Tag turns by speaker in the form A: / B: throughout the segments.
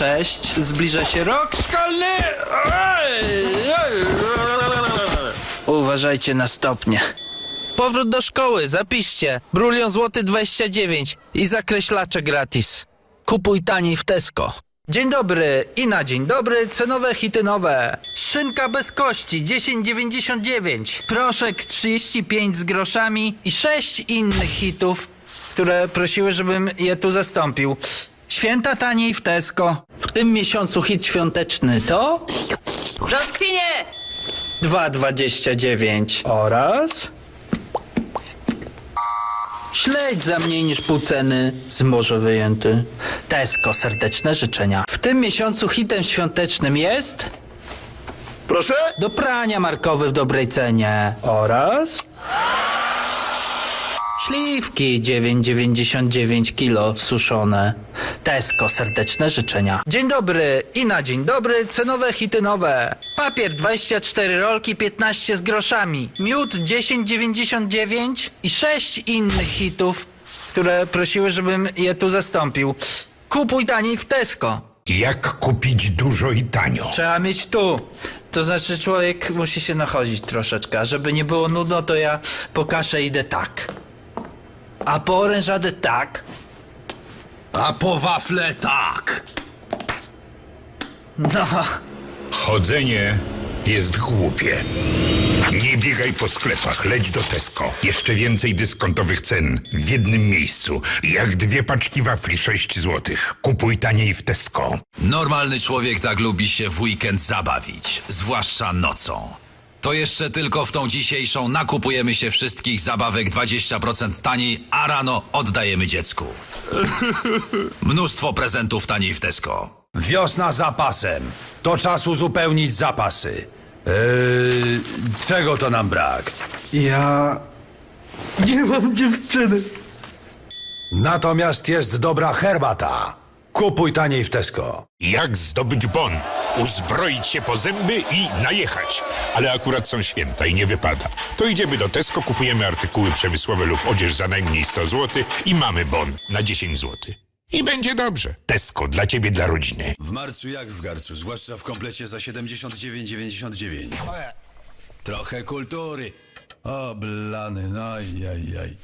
A: Cześć, zbliża się rok szkolny. Uważajcie na stopnie. Powrót do szkoły, zapiszcie. Brulion złoty 29 i zakreślacze gratis. Kupuj taniej w Tesco. Dzień dobry i na dzień dobry cenowe hity nowe. Szynka bez kości 10,99. Proszek 35 z groszami i 6 innych hitów, które prosiły, żebym je tu zastąpił. Święta taniej w Tesco. W tym miesiącu hit świąteczny to
B: Brzoskwinie!
A: 2,29 oraz śledź za mniej niż pół ceny z morza wyjęty. Tesco, serdeczne życzenia. W tym miesiącu hitem świątecznym jest
C: Proszę?
A: do prania markowy w dobrej cenie oraz śliwki 9,99 kilo suszone. Tesco, serdeczne życzenia. Dzień dobry i na dzień dobry cenowe hity nowe. Papier 24 rolki 15 z groszami. Miód 10,99 i 6 innych hitów, które prosiły, żebym je tu zastąpił. Kupuj taniej w Tesco.
C: Jak kupić dużo i tanio?
A: Trzeba mieć tu. To znaczy człowiek musi się nachodzić troszeczkę. A żeby nie było nudno, to ja po kaszę idę tak. A po orężadę tak.
D: A po wafle tak.
A: No,
C: Chodzenie jest głupie. Nie biegaj po sklepach, leć do Tesco. Jeszcze więcej dyskontowych cen w jednym miejscu. Jak 2 paczki wafli 6 złotych. Kupuj taniej w Tesco.
D: Normalny człowiek tak lubi się w weekend zabawić, zwłaszcza nocą. To jeszcze tylko w tą dzisiejszą nakupujemy się wszystkich zabawek 20% taniej, a rano oddajemy dziecku. Mnóstwo prezentów taniej w Tesco.
E: Wiosna zapasem. To czas uzupełnić zapasy. Czego to nam brak?
A: ja nie mam dziewczyny.
E: Natomiast jest dobra herbata. Kupuj taniej w Tesco.
C: Jak zdobyć bon? Uzbroić się po zęby i najechać. Ale akurat są święta i nie wypada. To idziemy do Tesco, kupujemy artykuły przemysłowe lub odzież za najmniej 100 zł i mamy bon na 10 zł. I będzie dobrze. Tesco, dla ciebie, dla rodziny.
F: W marcu jak w garcu, zwłaszcza w komplecie za 79,99. Trochę kultury. O, blany, no jaj.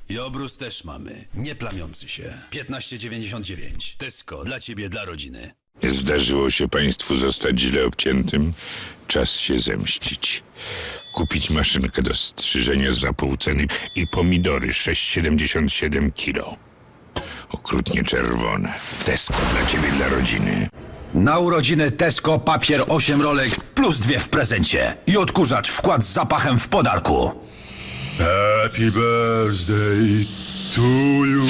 F: I obrus też mamy, nie plamiący się. 15,99. Tesco, dla ciebie, dla rodziny.
C: Zdarzyło się państwu zostać źle obciętym? Czas się zemścić. Kupić maszynkę do strzyżenia za pół ceny i pomidory 6,77 kilo. Okrutnie czerwone. Tesco, dla ciebie, dla rodziny.
E: Na urodziny Tesco papier 8 rolek plus 2 w prezencie. I odkurzacz wkład z zapachem w podarku.
F: Happy birthday to you.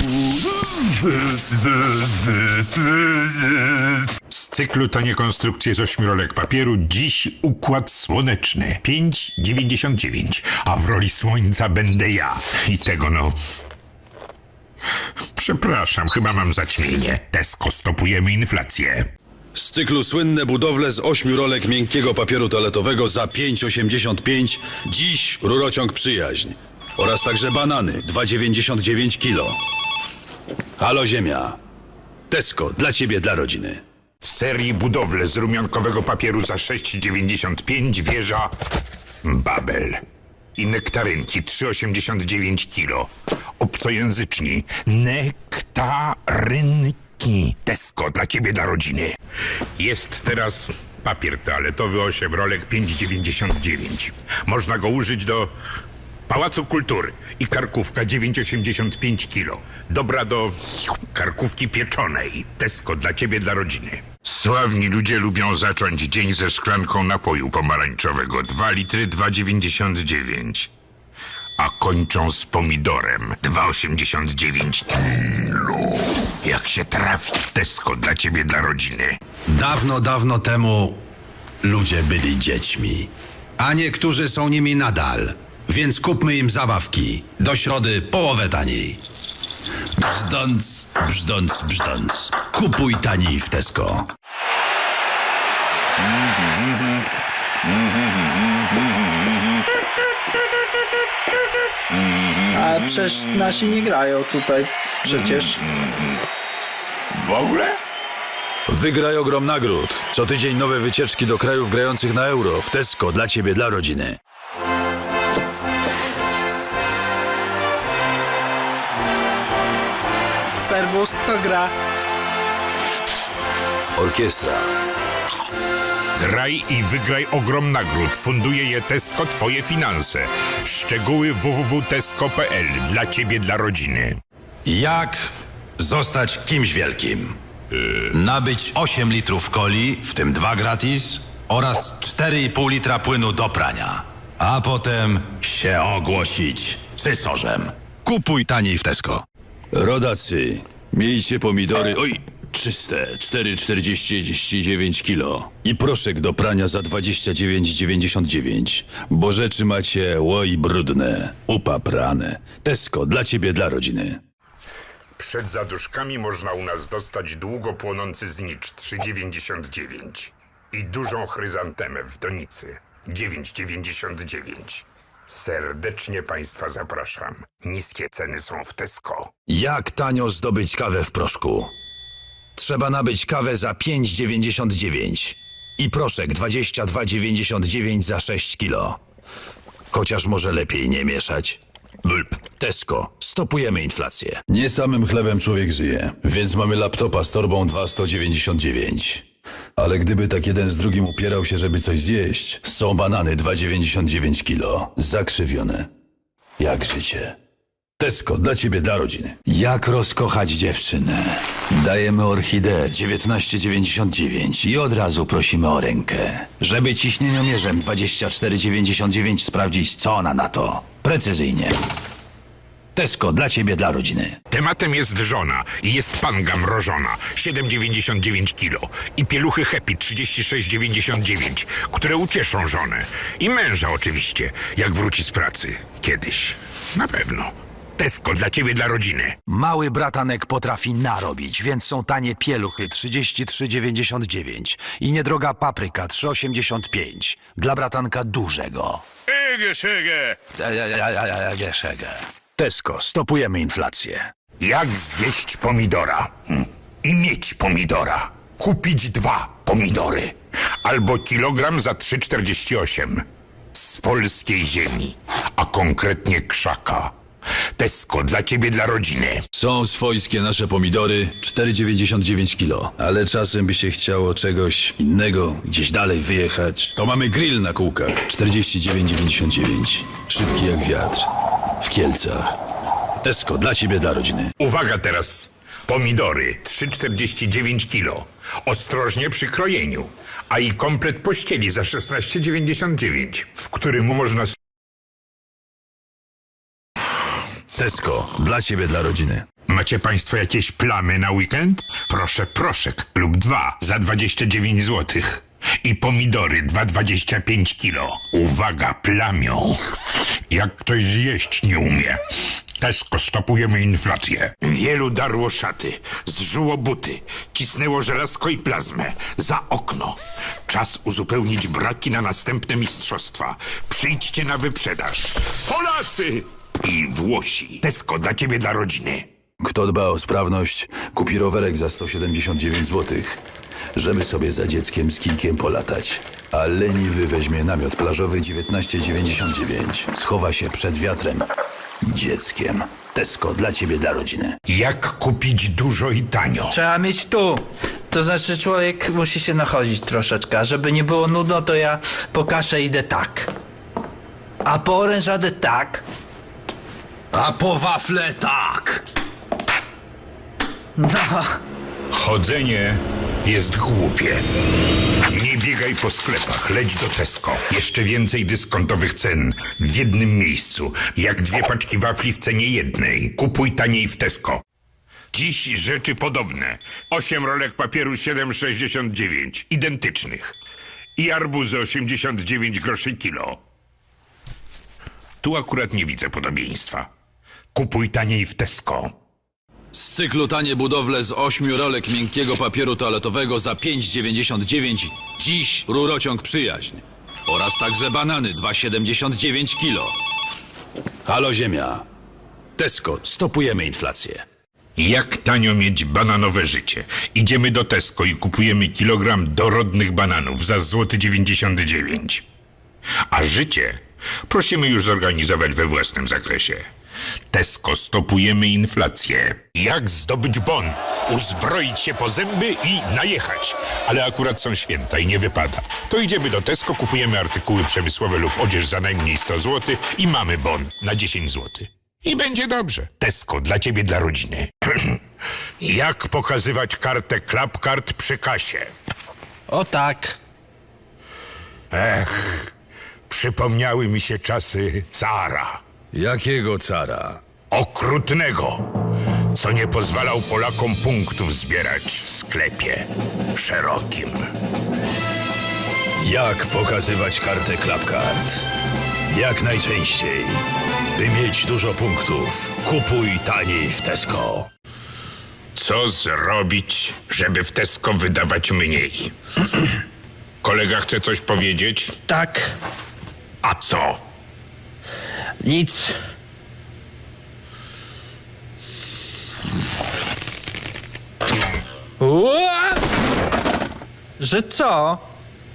C: Z cyklu Tanie konstrukcje z 8 rolek papieru dziś układ słoneczny 5,99, a w roli słońca będę ja. I tego Przepraszam, chyba mam zaćmienie. Tesco, stopujemy inflację.
F: Z cyklu słynne budowle z 8 rolek miękkiego papieru toaletowego za 5,85. Dziś rurociąg przyjaźń. Oraz także banany 2,99 kilo. Halo ziemia. Tesco, dla ciebie, dla rodziny.
C: W serii budowle z rumiankowego papieru za 6,95 wieża Babel. I nektarynki 3,89 kilo. Obcojęzyczni nektarynki. Tesco, dla ciebie, dla rodziny. Jest teraz papier toaletowy 8 rolek 5,99. Można go użyć do Pałacu Kultury i karkówka 9,85 kilo. Dobra do karkówki pieczonej. Tesco, dla ciebie, dla rodziny. Sławni ludzie lubią zacząć dzień ze szklanką napoju pomarańczowego. 2 litry 2,99. A kończą z pomidorem 2,89 kilo. Jak się trafi. Tesco, dla ciebie, dla rodziny.
E: Dawno, dawno temu ludzie byli dziećmi. A niektórzy są nimi nadal. Więc kupmy im zabawki. Do środy połowę taniej. Brzdąc, brzdąc, brzdąc. Kupuj taniej w Tesco.
A: A przecież nasi nie grają tutaj przecież.
C: W ogóle?
F: Wygraj ogrom nagród. Co tydzień nowe wycieczki do krajów grających na euro. W Tesco, dla ciebie, dla rodziny.
A: Serwus, kto gra?
F: Orkiestra.
C: Graj i wygraj ogrom nagród. Funduje je Tesco Twoje finanse. Szczegóły www.tesco.pl. Dla ciebie, dla rodziny.
E: Jak zostać kimś wielkim? Nabyć 8 litrów coli, w tym 2 gratis, oraz 4,5 litra płynu do prania. A potem się ogłosić cysorzem. Kupuj taniej w Tesco.
F: Rodacy, miejcie pomidory, czyste, 4,49 kilo. I proszek do prania za 29,99. Bo rzeczy macie, brudne, upaprane. Tesco, dla ciebie, dla rodziny.
C: Przed zaduszkami można u nas dostać długo płonący znicz 3,99 i dużą chryzantemę w donicy 9,99. Serdecznie Państwa zapraszam. Niskie ceny są w Tesco.
E: Jak tanio zdobyć kawę w proszku? Trzeba nabyć kawę za 5,99 i proszek 22,99 za 6 kilo. Chociaż może lepiej nie mieszać. Bulb. Tesco. Stopujemy inflację.
F: Nie samym chlebem człowiek żyje, więc mamy laptopa z torbą 2,199. Ale gdyby tak jeden z drugim upierał się, żeby coś zjeść, są banany 2,99 kilo. Zakrzywione. Jak życie. Tesco, dla ciebie, dla rodziny. Jak rozkochać dziewczynę? Dajemy orchideę 19,99 i od razu prosimy o rękę. Żeby ciśnieniomierzem 24,99 sprawdzić, co ona na to. Precyzyjnie. Tesco, dla ciebie, dla rodziny.
C: Tematem jest żona i jest panga mrożona 7,99 kilo i pieluchy Happy 36,99, które ucieszą żonę i męża oczywiście, jak wróci z pracy. Kiedyś. Na pewno. Tesco, dla ciebie, dla rodziny.
E: Mały bratanek potrafi narobić, więc są tanie pieluchy 33,99 i niedroga papryka 3,85 dla bratanka dużego. Tesco, stopujemy inflację.
C: Jak zjeść pomidora? I mieć pomidora. Kupić 2 pomidory. Albo kilogram za 3,48. Z polskiej ziemi, a konkretnie krzaka. Tesco, dla ciebie, dla rodziny.
F: Są swojskie nasze pomidory, 4,99 kilo. Ale czasem by się chciało czegoś innego, gdzieś dalej wyjechać. To mamy grill na kółkach, 49,99. Szybki jak wiatr. W Kielcach. Tesco, dla ciebie, dla rodziny.
C: Uwaga teraz. Pomidory 3,49 kilo. Ostrożnie przy krojeniu. A i komplet pościeli za 16,99, w którym można...
F: Tesco, dla ciebie, dla rodziny.
C: Macie Państwo jakieś plamy na weekend? Proszę proszek lub 2 za 29 zł. I pomidory 2,25 kilo. Uwaga, plamią. Jak ktoś zjeść nie umie. Tesco, stopujemy inflację. Wielu darło szaty, zżyło buty, cisnęło żelazko i plazmę. Za okno. Czas uzupełnić braki na następne mistrzostwa. Przyjdźcie na wyprzedaż. Polacy i Włosi. Tesco, dla ciebie, dla rodziny.
F: Kto dba o sprawność, kupi rowerek za 179 zł, żeby sobie za dzieckiem z kijkiem polatać. A leniwy weźmie namiot plażowy 19,99. Schowa się przed wiatrem i dzieckiem. Tesco, dla ciebie, dla rodziny.
C: Jak kupić dużo i tanio?
A: Trzeba mieć tu. To znaczy człowiek musi się nachodzić troszeczkę. A żeby nie było nudno, to ja po kaszę idę tak. A po orężadę tak.
E: A po wafle tak!
A: No,
C: Chodzenie jest głupie. Nie biegaj po sklepach, leć do Tesco. Jeszcze więcej dyskontowych cen w jednym miejscu. Jak 2 paczki wafli w cenie jednej. Kupuj taniej w Tesco. Dziś rzeczy podobne. 8 rolek papieru 7,69. Identycznych. I arbuzy 89 groszy kilo. Tu akurat nie widzę podobieństwa. Kupuj taniej w Tesco.
D: Z cyklu tanie budowle z 8 rolek miękkiego papieru toaletowego za 5,99 dziś rurociąg przyjaźń. Oraz także banany 2,79 kilo.
F: Halo ziemia.
E: Tesco, stopujemy inflację.
C: Jak tanio mieć bananowe życie? Idziemy do Tesco i kupujemy kilogram dorodnych bananów za złoty 99. A życie prosimy już zorganizować we własnym zakresie. Tesco, stopujemy inflację. Jak zdobyć bon? Uzbroić się po zęby i najechać. Ale akurat są święta i nie wypada. To idziemy do Tesco, kupujemy artykuły przemysłowe lub odzież za najmniej 100 zł i mamy bon na 10 zł. I będzie dobrze. Tesco, dla ciebie, dla rodziny. Jak pokazywać kartę Clubcard przy kasie?
A: O tak.
C: Przypomniały mi się czasy cara.
F: Jakiego cara?
C: Okrutnego, co nie pozwalał Polakom punktów zbierać w sklepie szerokim.
F: Jak pokazywać kartę Clubcard? Jak najczęściej. By mieć dużo punktów, kupuj taniej w Tesco.
C: Co zrobić, żeby w Tesco wydawać mniej? Kolega chce coś powiedzieć?
A: Tak.
C: A co?
A: Nic. Ua! Że co?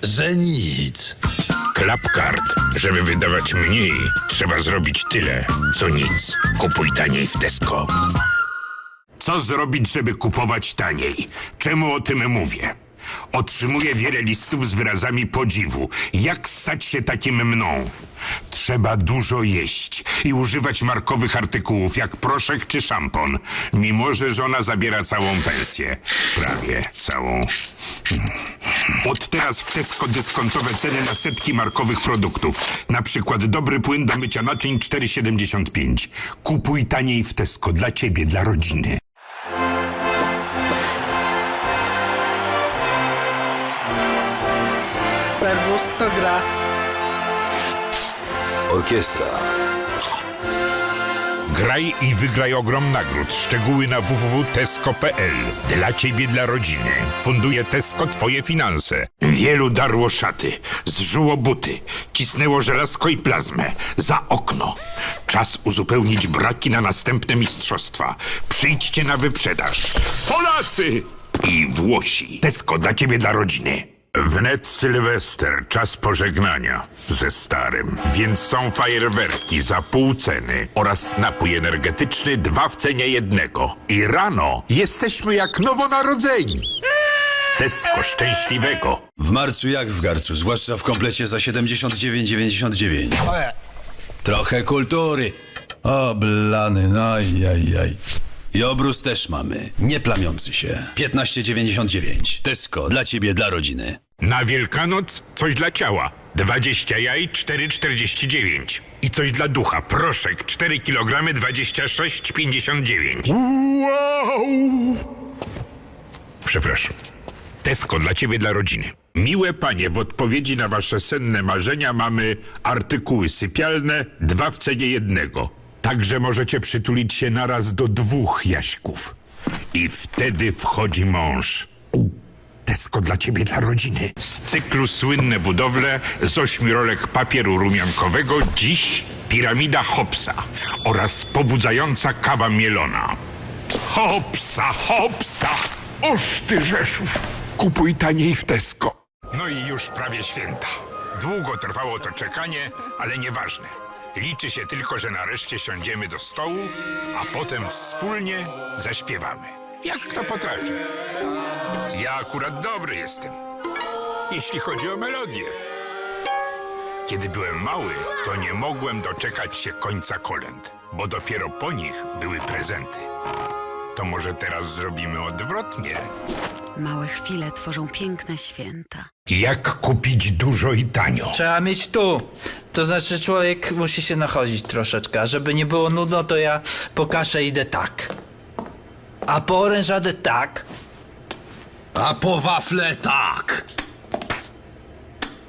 F: Że nic.
C: Clubcard, żeby wydawać mniej, trzeba zrobić tyle, co nic. Kupuj taniej w Tesco. Co zrobić, żeby kupować taniej? Czemu o tym mówię? Otrzymuję wiele listów z wyrazami podziwu. Jak stać się takim mną? Trzeba dużo jeść i używać markowych artykułów jak proszek czy szampon, mimo że żona zabiera całą pensję. Prawie całą. Od teraz w Tesco dyskontowe ceny na setki markowych produktów. Na przykład dobry płyn do mycia naczyń 4,75. Kupuj taniej w Tesco dla ciebie, dla rodziny.
A: Serwus, kto gra?
F: Orkiestra.
C: Graj i wygraj ogrom nagród. Szczegóły na www.tesco.pl. Dla ciebie, dla rodziny. Funduje Tesco twoje finanse. Wielu darło szaty, zżuło buty, cisnęło żelazko i plazmę. Za okno. Czas uzupełnić braki na następne mistrzostwa. Przyjdźcie na wyprzedaż. Polacy i Włosi. Tesco dla ciebie, dla rodziny. Wnet Sylwester, czas pożegnania ze starym, więc są fajerwerki za pół ceny oraz napój energetyczny 2 w cenie 1. I rano jesteśmy jak nowonarodzeni. Tesco szczęśliwego.
F: W marcu jak w garcu, zwłaszcza w komplecie za 79,99. Trochę kultury. O, blany, no jaj. I obrus też mamy, nie plamiący się. 15,99. Tesco, dla ciebie, dla rodziny.
C: Na Wielkanoc coś dla ciała. 20 jaj, 4,49. I coś dla ducha. Proszek, 4 kg, 26,59. Wow! Przepraszam. Tesco dla ciebie, dla rodziny. Miłe panie, w odpowiedzi na wasze senne marzenia mamy artykuły sypialne 2 w cenie 1. Także możecie przytulić się naraz do 2 jaśków. I wtedy wchodzi mąż. Tesco dla ciebie, dla rodziny. Z cyklu słynne budowle z 8 rolek papieru rumiankowego dziś piramida Hopsa oraz pobudzająca kawa mielona. Hopsa, hopsa! Oż ty Rzeszów! Kupuj taniej w Tesco. No i już prawie święta. Długo trwało to czekanie, ale nieważne. Liczy się tylko, że nareszcie siądziemy do stołu, a potem wspólnie zaśpiewamy. Jak kto potrafi. Ja akurat dobry jestem, jeśli chodzi o melodię. Kiedy byłem mały, to nie mogłem doczekać się końca kolęd, bo dopiero po nich były prezenty. To może teraz zrobimy odwrotnie.
B: Małe chwile tworzą piękne święta.
C: Jak kupić dużo i tanio?
A: Trzeba mieć tu. To znaczy człowiek musi się nachodzić troszeczkę. A żeby nie było nudno, to ja po kaszę idę tak. A po orężadę tak.
F: A po wafle tak.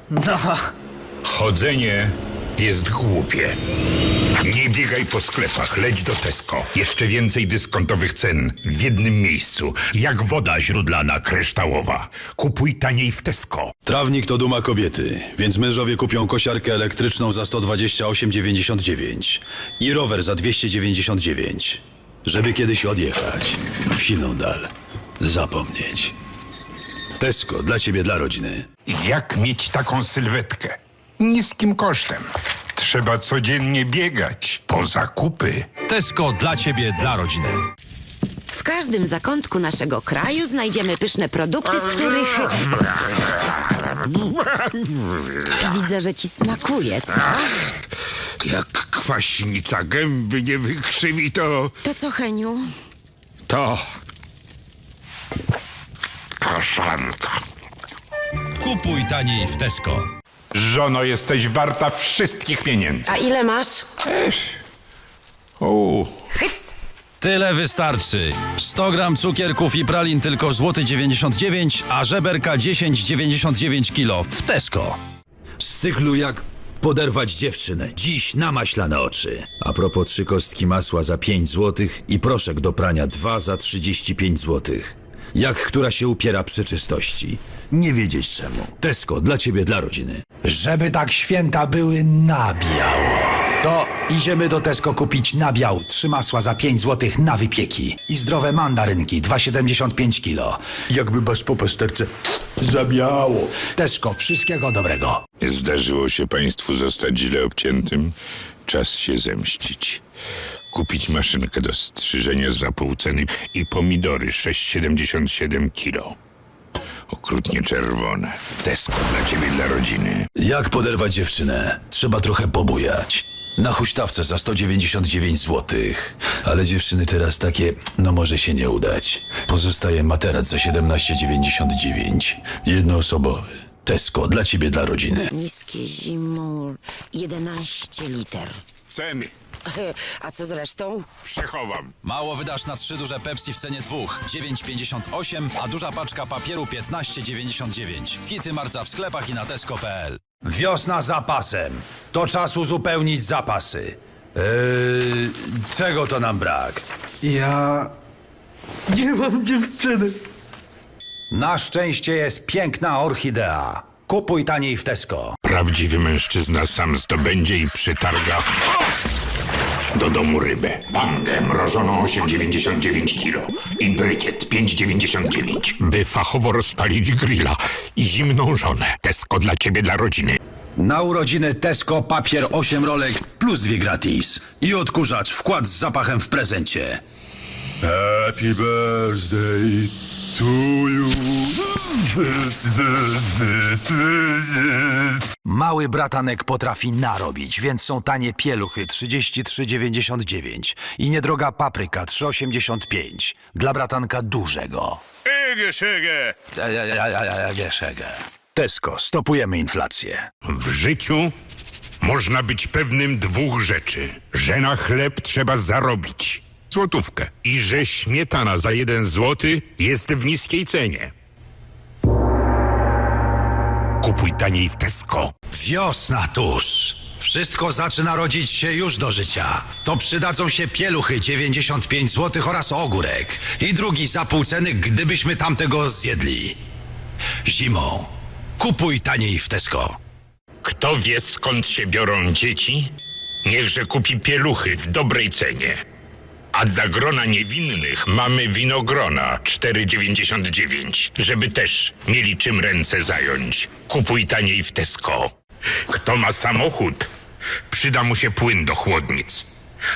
A: No.
C: Chodzenie jest głupie. Nie biegaj po sklepach, leć do Tesco. Jeszcze więcej dyskontowych cen w jednym miejscu. Jak woda źródlana, kryształowa. Kupuj taniej w Tesco.
F: Trawnik to duma kobiety, więc mężowie kupią kosiarkę elektryczną za 128,99 i rower za 299. Żeby kiedyś odjechać w siną dal. Zapomnieć. Tesco, dla ciebie, dla rodziny.
C: Jak mieć taką sylwetkę? Niskim kosztem. Trzeba codziennie biegać po zakupy.
D: Tesco dla ciebie, dla rodziny.
G: W każdym zakątku naszego kraju znajdziemy pyszne produkty, z których... Widzę, że ci smakuje, co?
C: Jak kwaśnica gęby nie wykrzywi, to...
G: To co, Heniu?
C: To... kaszanka.
D: Kupuj taniej w Tesco.
C: Żono, jesteś warta wszystkich pieniędzy.
G: A ile masz?
C: O,
G: Hyc!
D: Tyle wystarczy. 100 gram cukierków i pralin tylko złoty 99, a żeberka 10,99 kilo w Tesco.
H: Z cyklu jak poderwać dziewczynę. Dziś na maślane oczy. A propos 3 kostki masła za 5 zł i proszek do prania 2 za 35 zł. Jak która się upiera przy czystości. Nie wiedzieć czemu. Tesco, dla ciebie, dla rodziny.
I: Żeby tak święta były na biało. To idziemy do Tesco kupić nabiał 3 masła za 5 zł na wypieki. I zdrowe mandarynki 2,75 kilo. Jakby bez po pasterce zabiało. Tesco, wszystkiego dobrego.
C: zdarzyło się państwu zostać źle obciętym? Czas się zemścić. Kupić maszynkę do strzyżenia za pół ceny i pomidory 6,77 kilo. Okrutnie czerwone. Tesco dla ciebie, dla rodziny.
F: Jak poderwać dziewczynę? Trzeba trochę pobujać. Na huśtawce za 199 zł. Ale dziewczyny teraz takie, no może się nie udać. Pozostaje materac za 17,99. Jednoosobowy. Tesco, dla ciebie, dla rodziny.
G: Niskie zimą 11 liter.
C: Ceny
G: A co z resztą?
C: przechowam.
D: Mało wydasz na 3 duże Pepsi w cenie 2. 9,58, a duża paczka papieru 15,99. Hity marca w sklepach i na tesco.pl.
E: Wiosna zapasem. To czas uzupełnić zapasy. Czego to nam brak?
A: Ja... nie mam dziewczyny.
E: Na szczęście jest piękna orchidea. Kupuj taniej w Tesco.
C: Prawdziwy mężczyzna sam zdobędzie i przytarga do domu rybę. Pangę mrożoną 8,99 kilo i brykiet 5,99, by fachowo rozpalić grilla i zimną żonę. Tesco dla ciebie, dla rodziny.
F: Na urodziny Tesco papier 8 rolek plus 2 gratis. I odkurzacz wkład z zapachem w prezencie. Happy birthday to you.
E: Mały bratanek potrafi narobić, więc są tanie pieluchy 33,99 i niedroga papryka 3,85 dla bratanka dużego. Szegę. Tesco, stopujemy inflację.
C: W życiu można być pewnym dwóch rzeczy. Że na chleb trzeba zarobić złotówkę i że śmietana za 1 złoty jest w niskiej cenie. Kupuj taniej w Tesco.
E: Wiosna tuż. Wszystko zaczyna rodzić się już do życia. To przydadzą się pieluchy 95 zł oraz ogórek. I drugi za pół ceny, gdybyśmy tamtego zjedli. Zimą. Kupuj taniej w Tesco.
C: Kto wie, skąd się biorą dzieci? Niechże kupi pieluchy w dobrej cenie. A dla grona niewinnych mamy winogrona 4,99, żeby też mieli czym ręce zająć. Kupuj taniej w Tesco. Kto ma samochód, przyda mu się płyn do chłodnic.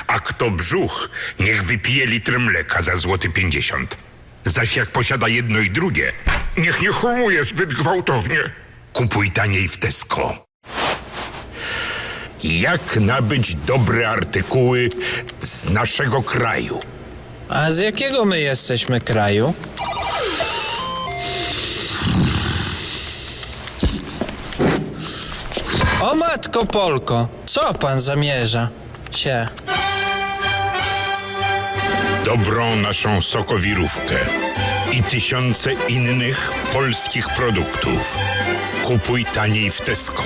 C: A kto brzuch, niech wypije litr mleka za złoty 50. Zaś jak posiada jedno i drugie, niech nie hołuje zbyt gwałtownie. Kupuj taniej w Tesco. Jak nabyć dobre artykuły z naszego kraju?
A: A z jakiego my jesteśmy kraju? O matko Polko, co pan zamierza?
C: Dobrą naszą sokowirówkę i tysiące innych polskich produktów. Kupuj taniej w Tesco.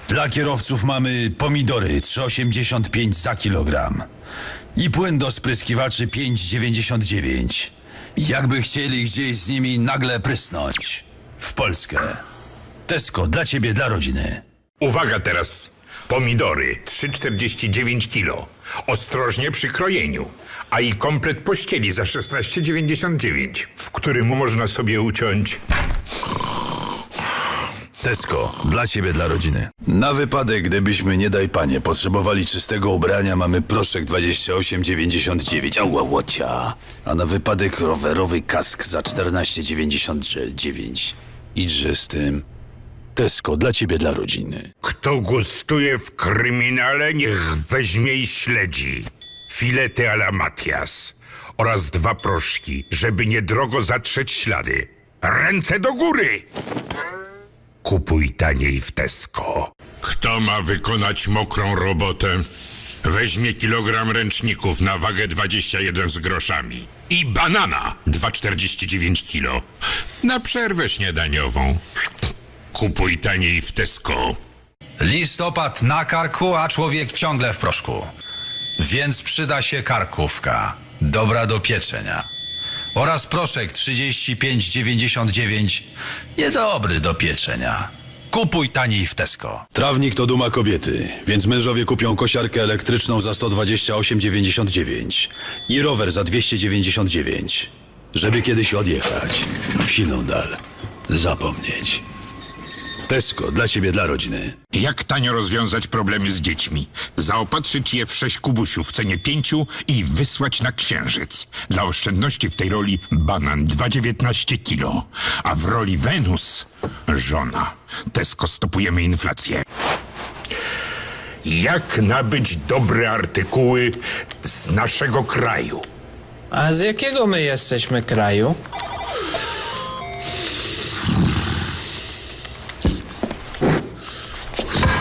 F: Dla kierowców mamy pomidory 3,85 za kilogram. I płyn do spryskiwaczy 5,99. Jakby chcieli gdzieś z nimi nagle prysnąć. W Polskę. Tesco, dla ciebie, dla rodziny.
C: Uwaga teraz. Pomidory 3,49 kilo. Ostrożnie przy krojeniu. A i komplet pościeli za 16,99, w którym można sobie uciąć.
F: Tesco, dla ciebie, dla rodziny. Na wypadek, gdybyśmy, nie daj panie, potrzebowali czystego ubrania, mamy proszek 28,99. Ała, łocia. A na wypadek rowerowy kask za 14,99. Idźże z tym. Tesco, dla ciebie, dla rodziny.
C: Kto gustuje w kryminale, niech weźmie i śledzi. Filety à la Matias oraz 2 proszki, żeby niedrogo zatrzeć ślady. Ręce do góry! Kupuj taniej w Tesco. Kto ma wykonać mokrą robotę? Weźmie kilogram ręczników na wagę 21 z groszami. I banana 2,49 kilo. Na przerwę śniadaniową. Kupuj taniej w Tesco.
D: Listopad na karku, a człowiek ciągle w proszku. Więc przyda się karkówka, dobra do pieczenia. Oraz proszek 35,99, niedobry do pieczenia. Kupuj taniej w Tesco.
F: Trawnik to duma kobiety, więc mężowie kupią kosiarkę elektryczną za 128,99 i rower za 299, żeby kiedyś odjechać w siną dal. Zapomnieć. Tesco, dla ciebie, dla rodziny.
C: Jak tanio rozwiązać problemy z dziećmi? Zaopatrzyć je w 6 kubusiów w cenie 5 i wysłać na Księżyc. Dla oszczędności w tej roli banan 2,19 kilo, a w roli Wenus żona. Tesco, stopujemy inflację. Jak nabyć dobre artykuły z naszego kraju?
A: A z jakiego my jesteśmy kraju?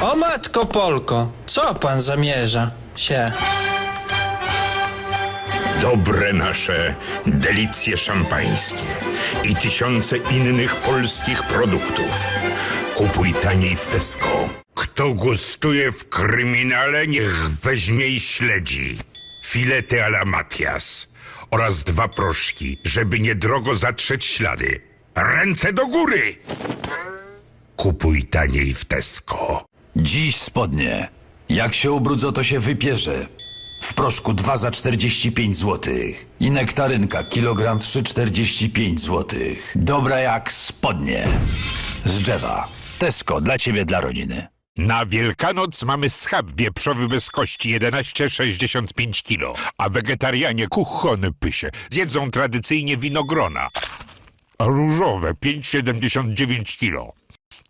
A: O matko Polko, co pan zamierza się?
C: Dobre nasze delicje szampańskie i tysiące innych polskich produktów. Kupuj taniej w Tesco. Kto gustuje w kryminale, niech weźmie i śledzi. Filety à la Matias oraz 2 proszki, żeby niedrogo zatrzeć ślady. Ręce do góry! Kupuj taniej w Tesco.
F: Dziś spodnie. Jak się ubrudzą, to się wypierze. W proszku 2 za 45 zł. I nektarynka, kilogram 3,45 zł. Dobra jak spodnie. Z drzewa. Tesco, dla ciebie, dla rodziny.
C: Na Wielkanoc mamy schab wieprzowy bez kości 11,65 kilo, a wegetarianie kuchony pysie zjedzą tradycyjnie winogrona. A różowe 5,79 kilo.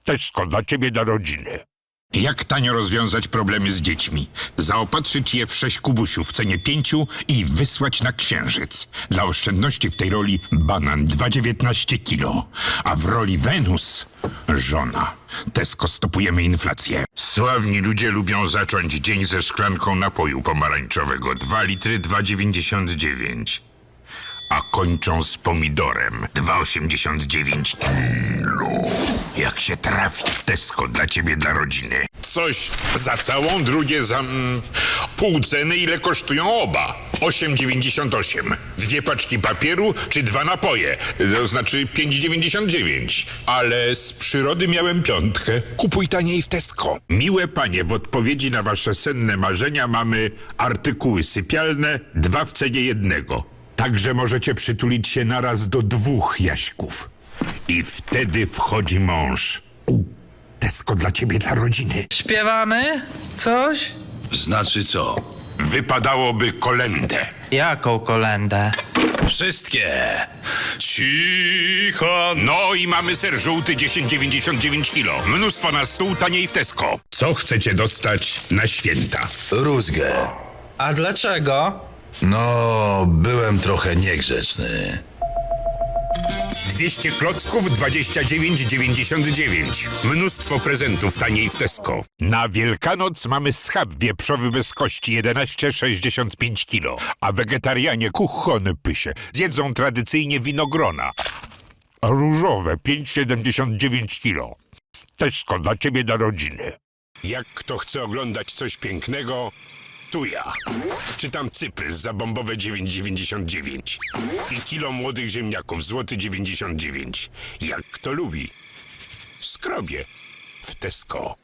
C: Tesco, dla ciebie, dla rodziny. Jak tanio rozwiązać problemy z dziećmi? Zaopatrzyć je w 6 kubusiów w cenie 5 i wysłać na Księżyc. Dla oszczędności w tej roli banan 2,19 kilo, a w roli Wenus żona. Tesco, stopujemy inflację. Sławni ludzie lubią zacząć dzień ze szklanką napoju pomarańczowego. 2 litry 2,99. A kończą z pomidorem 2,89 kilo. Jak się trafi, Tesco, dla ciebie, dla rodziny. Coś za całą, drugie za pół ceny. Ile kosztują oba? 8,98. 2 paczki papieru czy 2 napoje? To znaczy 5,99. Ale z przyrody miałem 5. Kupuj taniej w Tesco. Miłe panie, w odpowiedzi na wasze senne marzenia mamy artykuły sypialne, 2 w cenie 1. Także możecie przytulić się naraz do 2 Jaśków. I wtedy wchodzi mąż. Tesco, dla ciebie, dla rodziny.
A: Śpiewamy? Coś?
F: Znaczy co?
C: Wypadałoby kolędę.
A: Jaką kolędę?
F: Wszystkie. Cicho.
C: No i mamy ser żółty 10,99 kilo. Mnóstwo na stół, taniej w Tesco. Co chcecie dostać na święta?
F: Rózgę.
A: A dlaczego?
F: No, byłem trochę niegrzeczny.
C: 200 klocków 29,99. Mnóstwo prezentów taniej w Tesco. Na Wielkanoc mamy schab wieprzowy bez kości 11,65 kilo, a wegetarianie kuchony pysie zjedzą tradycyjnie winogrona. A różowe 5,79 kilo. Tesco, dla ciebie, dla rodziny. Jak kto chce oglądać coś pięknego, tu ja. Czytam cyprys za bombowe 9,99 i kilo młodych ziemniaków złoty 99. Jak kto lubi. Skrobie w Tesco.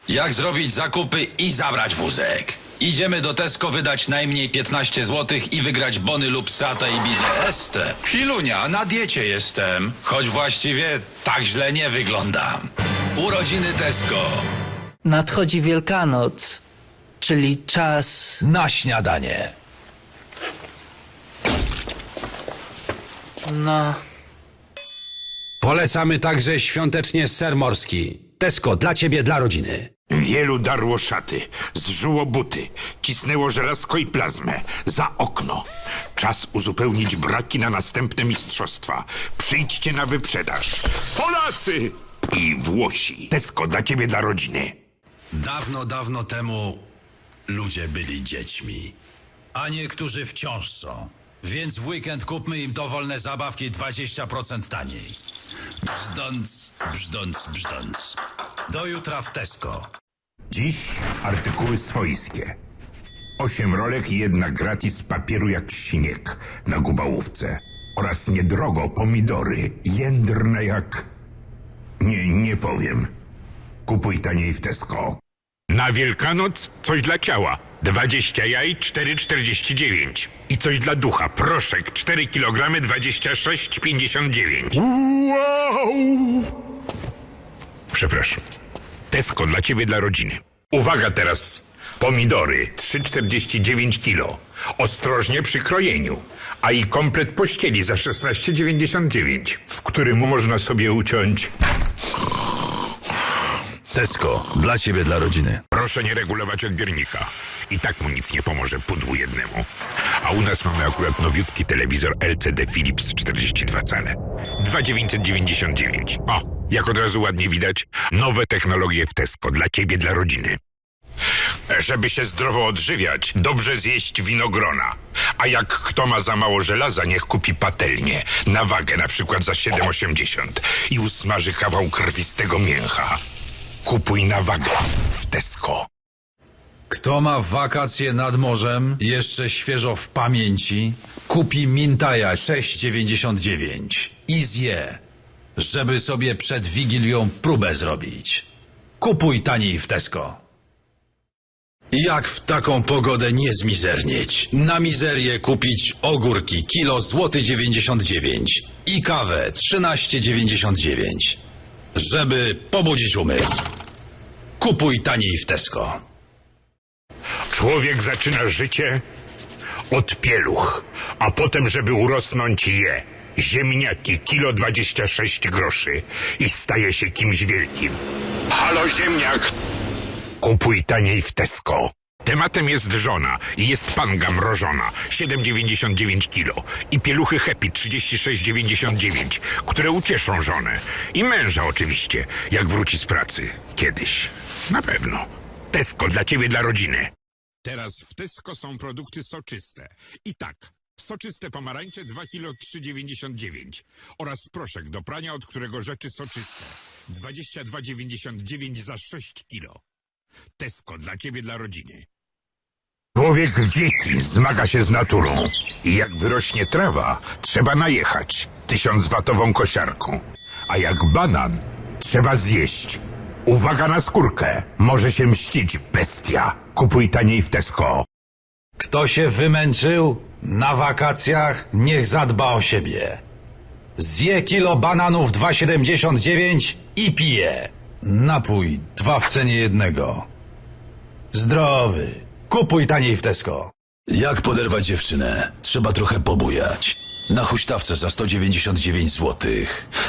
D: Jak zrobić zakupy i zabrać wózek? Idziemy do Tesco wydać najmniej 15 zł i wygrać bony lub Seata Ibizę. Este. Chwilunia, na diecie jestem. Choć właściwie tak źle nie wyglądam. Urodziny Tesco.
A: Nadchodzi Wielkanoc, czyli czas...
H: Na śniadanie.
A: No...
E: Polecamy także świątecznie ser morski. Tesco, dla ciebie, dla rodziny.
C: Wielu darło szaty, zżuło buty, cisnęło żelazko i plazmę. Za okno. Czas uzupełnić braki na następne mistrzostwa. Przyjdźcie na wyprzedaż. Polacy i Włosi. Tesco dla ciebie, dla rodziny.
E: Dawno, dawno temu ludzie byli dziećmi.
D: A niektórzy wciąż są. Więc w weekend kupmy im dowolne zabawki 20% taniej. Brzdąc, brzdąc, brzdąc. Do jutra w Tesco.
C: Dziś artykuły swojskie. 8 rolek i 1 gratis papieru jak śnieg na Gubałówce. Oraz niedrogo pomidory, jędrne jak... Nie powiem. Kupuj taniej w Tesco. Na Wielkanoc coś dla ciała. 20 jaj, 4,49. I coś dla ducha. Proszek, 4 kg, 26,59. Wow! Przepraszam. Tesco dla ciebie, dla rodziny. Uwaga teraz. Pomidory 3,49 kg. Ostrożnie przy krojeniu. A i komplet pościeli za 16,99, w którym można sobie uciąć.
H: Tesco, dla ciebie, dla rodziny.
C: Proszę nie regulować odbiornika. I tak mu nic nie pomoże pudłu jednemu. A u nas mamy akurat nowiutki telewizor LCD Philips 42 cale. 2,999. O, jak od razu ładnie widać, nowe technologie w Tesco. Dla ciebie, dla rodziny. Żeby się zdrowo odżywiać, dobrze zjeść winogrona. A jak kto ma za mało żelaza, niech kupi patelnię. Na wagę, na przykład za 7,80. I usmaży kawał krwistego mięcha. Kupuj na wagę w Tesco.
H: Kto ma wakacje nad morzem, jeszcze świeżo w pamięci, kupi Mintaja 6,99 i zje, żeby sobie przed Wigilią próbę zrobić. Kupuj taniej w Tesco. Jak w taką pogodę nie zmizernieć? Na mizerię kupić ogórki kilo złoty 99 i kawę 13,99, żeby pobudzić umysł. Kupuj taniej w Tesco.
C: Człowiek zaczyna życie od pieluch, a potem, żeby urosnąć, je ziemniaki kilo 26 groszy i staje się kimś wielkim. Halo ziemniak! Kupuj taniej w Tesco. Tematem jest żona i jest panga mrożona 7,99 kilo i pieluchy Happy 36,99, które ucieszą żonę i męża oczywiście, jak wróci z pracy. Kiedyś. Na pewno. Tesco dla ciebie, dla rodziny. Teraz w Tesco są produkty soczyste. I tak, soczyste pomarańcze 2 kg 3,99 oraz proszek do prania, od którego rzeczy soczyste 22,99 za 6 kg. Tesco dla ciebie, dla rodziny. Człowiek wieki zmaga się z naturą i jak wyrośnie trawa, trzeba najechać 1000-watową kosiarką. A jak banan, trzeba zjeść. Uwaga na skórkę, może się mścić bestia. Kupuj taniej w Tesco.
H: Kto się wymęczył na wakacjach, niech zadba o siebie. Zje kilo bananów 2,79 i pije. Napój 2 w cenie jednego. Zdrowy. Kupuj taniej w Tesco.
F: Jak poderwać dziewczynę? Trzeba trochę pobujać. Na huśtawce za 199 zł.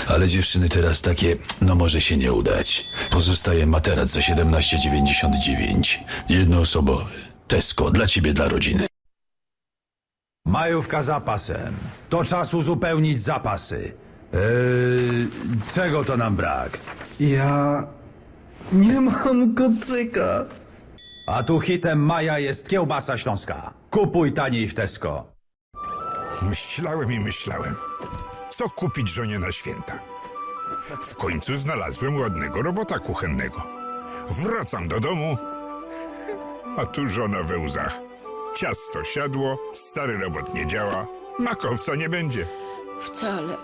F: Ale dziewczyny teraz takie, no może się nie udać. Pozostaje materac za 17,99. Jednoosobowy. Tesco, dla ciebie, dla rodziny.
H: Majówka zapasem. To czas uzupełnić zapasy. Czego to nam brak?
A: Ja... nie mam kocyka.
H: A tu hitem maja jest kiełbasa śląska. Kupuj taniej w Tesco.
C: Myślałem. Co kupić żonie na święta? W końcu znalazłem ładnego robota kuchennego. Wracam do domu, a tu żona we łzach. Ciasto siadło, stary robot nie działa, makowca nie będzie.
G: Wcale.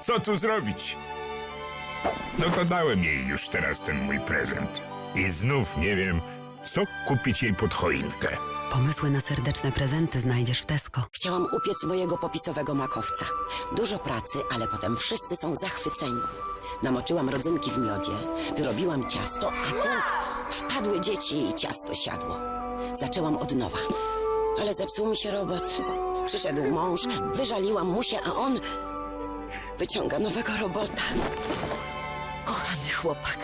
C: Co tu zrobić? No to dałem jej już teraz ten mój prezent. I znów nie wiem, Co kupić jej pod choinkę?
B: Pomysły na serdeczne prezenty znajdziesz w Tesco.
G: Chciałam upiec mojego popisowego makowca. Dużo pracy, ale potem wszyscy są zachwyceni. Namoczyłam rodzynki w miodzie, wyrobiłam ciasto, a tu wpadły dzieci i ciasto siadło. Zaczęłam od nowa, ale zepsuł mi się robot. Przyszedł mąż, wyżaliłam mu się, a on wyciąga nowego robota. Kochany chłopak,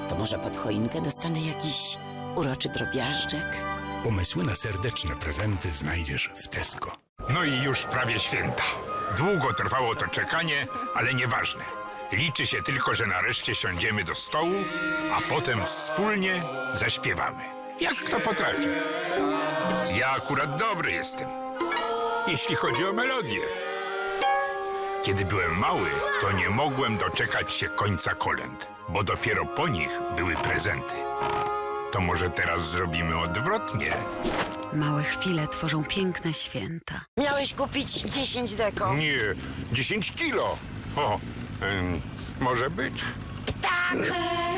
G: to może pod choinkę dostanę jakiś uroczy drobiażdżek?
C: Pomysły na serdeczne prezenty znajdziesz w Tesco. No i już prawie święta. Długo trwało to czekanie, ale nieważne. Liczy się tylko, że nareszcie siądziemy do stołu, a potem wspólnie zaśpiewamy. Jak kto potrafi. Ja akurat dobry jestem, jeśli chodzi o melodię. Kiedy byłem mały, to nie mogłem doczekać się końca kolęd, bo dopiero po nich były prezenty. To może teraz zrobimy odwrotnie?
B: Małe chwile tworzą piękne święta.
G: Miałeś kupić 10 deko.
C: Nie, 10 kilo. O, może być.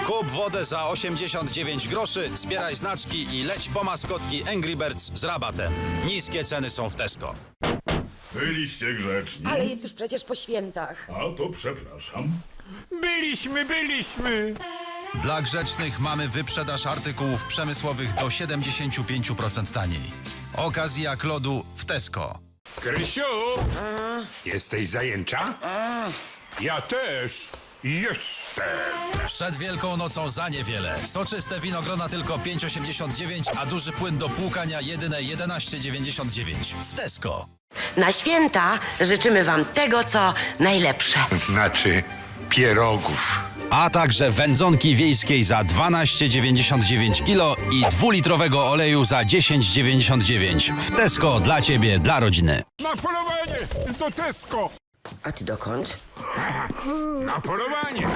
D: Kup wodę za 89 groszy, zbieraj znaczki i leć po maskotki Angry Birds z rabatem. Niskie ceny są w Tesco.
J: Byliście grzeczni.
G: Ale jest już przecież po świętach.
J: A to przepraszam.
C: Byliśmy.
D: Dla grzecznych mamy wyprzedaż artykułów przemysłowych do 75% taniej. Okazja jak lodu w Tesco.
C: Krysiu! Jesteś zajęcza? Ja też jestem.
D: Przed Wielką Nocą za niewiele. Soczyste winogrona tylko 5,89, a duży płyn do płukania jedyne 11,99 w Tesco.
G: Na święta życzymy wam tego, co najlepsze.
C: Znaczy pierogów.
D: A także wędzonki wiejskiej za 12,99 kg i 2-litrowego oleju za 10,99 w Tesco dla ciebie, dla rodziny.
C: Na polowanie do Tesco.
G: A ty dokąd?
C: Na polowanie.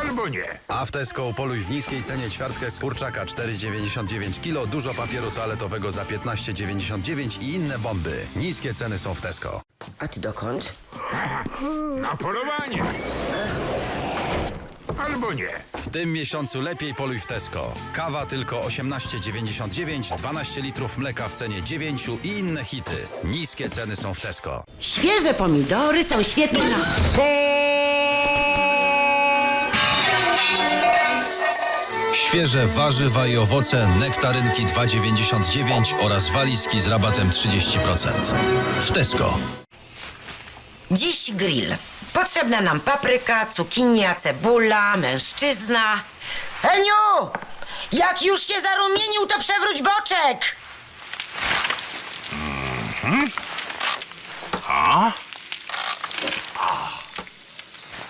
C: Albo nie.
D: A w Tesco upoluj w niskiej cenie ćwiartkę z kurczaka 4,99 kg, dużo papieru toaletowego za 15,99 i inne bomby. Niskie ceny są w Tesco.
G: A ty dokąd?
C: Na polowanie. Albo nie.
D: W tym miesiącu lepiej poluj w Tesco. Kawa tylko 18,99, 12 litrów mleka w cenie 9 i inne hity. Niskie ceny są w Tesco.
G: Świeże pomidory są świetne na...
D: Świeże warzywa i owoce, nektarynki 2,99 oraz walizki z rabatem 30%. W Tesco.
G: Dziś grill. Potrzebna nam papryka, cukinia, cebula, mężczyzna. Heniu! Jak już się zarumienił, to przewróć boczek!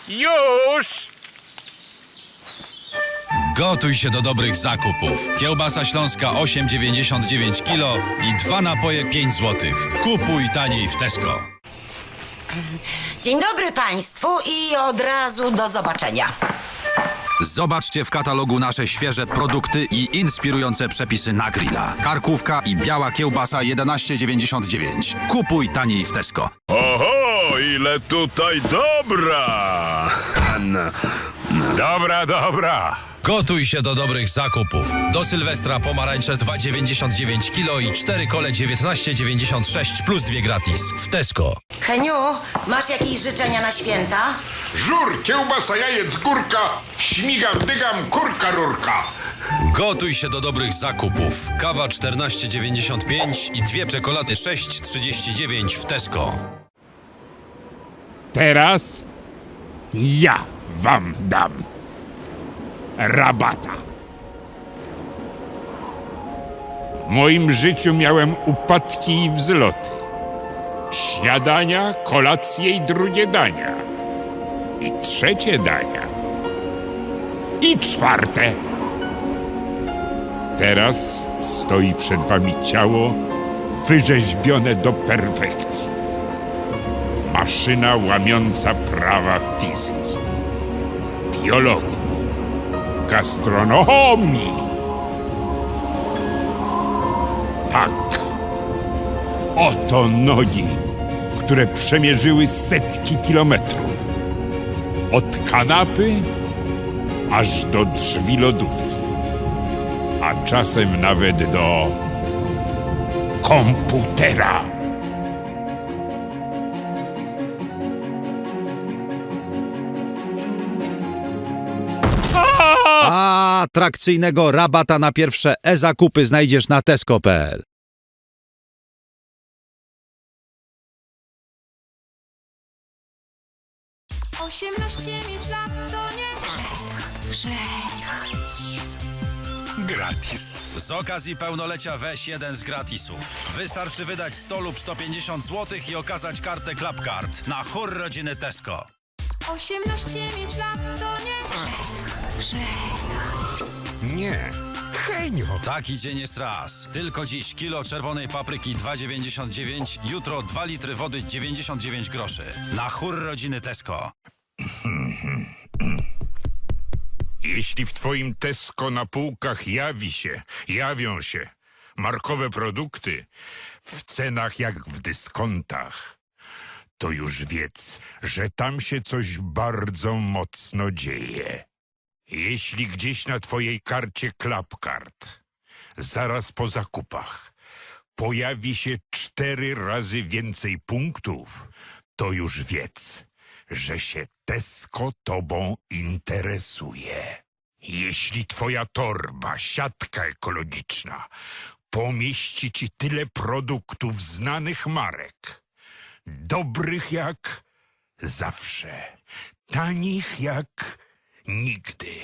C: Już!
D: Gotuj się do dobrych zakupów. Kiełbasa śląska 8,99 kg i 2 napoje 5 zł. Kupuj taniej w Tesco.
G: Dzień dobry państwu i od razu do zobaczenia.
D: Zobaczcie w katalogu nasze świeże produkty i inspirujące przepisy na grilla. Karkówka i biała kiełbasa 11,99. Kupuj taniej w Tesco.
J: Oho, ile tutaj dobra!
C: Dobra.
D: Gotuj się do dobrych zakupów. Do Sylwestra pomarańcze 2,99 kg i 4 kole 19,96 plus 2 gratis. W Tesco.
G: Heniu, masz jakieś życzenia na święta?
C: Żur, kiełbasa, jajec, górka, śmigam, dygam, kurka, rurka.
D: Gotuj się do dobrych zakupów. Kawa 14,95 i 2 czekolady 6,39 w Tesco.
C: Teraz ja wam dam rabata. W moim życiu miałem upadki i wzloty. Śniadania, kolacje i drugie dania. I trzecie dania. I czwarte. Teraz stoi przed wami ciało wyrzeźbione do perfekcji. Maszyna łamiąca prawa fizyki, biologii, gastronomii. Tak, oto nogi, które przemierzyły setki kilometrów. Od kanapy aż do drzwi lodówki. a czasem nawet do komputera.
H: A atrakcyjnego rabata na pierwsze e-zakupy znajdziesz na tesco.pl.
K: 18 mieć lat to nie
C: Gratis.
D: Z okazji pełnolecia weź jeden z gratisów. Wystarczy wydać 100 lub 150 zł i okazać kartę Clubcard na chór rodziny Tesco.
K: 18 mieć lat to nie
C: Nie. Henio.
D: Taki dzień jest raz. Tylko dziś kilo czerwonej papryki 2,99, jutro 2 litry wody 99 groszy. Na chór rodziny Tesco.
C: Jeśli w twoim Tesco na półkach jawią się markowe produkty w cenach jak w dyskontach, to już wiedz, że tam się coś bardzo mocno dzieje. Jeśli gdzieś na twojej karcie Clubcard zaraz po zakupach pojawi się 4 razy więcej punktów, to już wiedz, że się Tesco tobą interesuje. Jeśli twoja torba, siatka ekologiczna pomieści ci tyle produktów znanych marek, dobrych jak zawsze, tanich jak nigdy,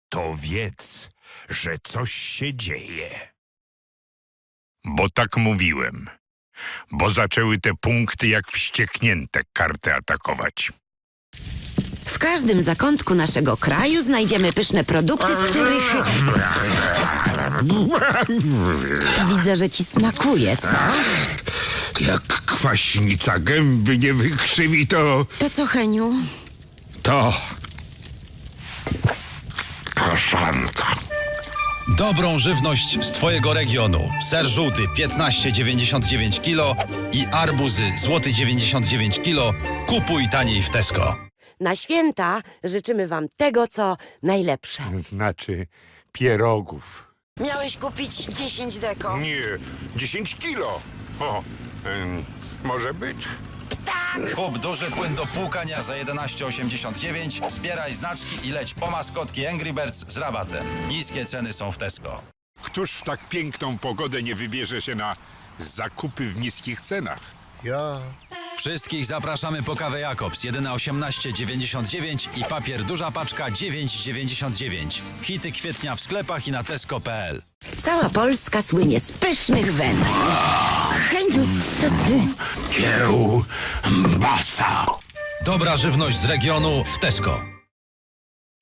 C: to wiedz, że coś się dzieje. Bo tak mówiłem. Bo zaczęły te punkty jak wścieknięte karty atakować.
G: W każdym zakątku naszego kraju znajdziemy pyszne produkty, z których... Widzę, że ci smakuje, co?
C: Jak kwaśnica gęby nie wykrzywi, to...
G: To co, Heniu?
C: To... kaszanka.
D: Dobrą żywność z twojego regionu. Ser żółty 15,99 kg i arbuzy złoty 99 kg. Kupuj taniej w Tesco.
G: Na święta życzymy wam tego, co najlepsze.
C: Znaczy pierogów.
G: Miałeś kupić 10 deko.
C: Nie, 10 kilo. O, może być.
D: Kup duży płyn do płukania za 11,89, zbieraj znaczki i leć po maskotki Angry Birds z rabatem. Niskie ceny są w Tesco.
C: Któż w tak piękną pogodę nie wybierze się na zakupy w niskich cenach?
D: Wszystkich zapraszamy po kawę Jakobs, jedyna 18,99 i papier duża paczka 9,99. Hity kwietnia w sklepach i na tesco.pl.
G: Cała Polska słynie z pysznych wędrów. Heniu, co ty?
C: Kiełbasa.
D: Dobra żywność z regionu w Tesco.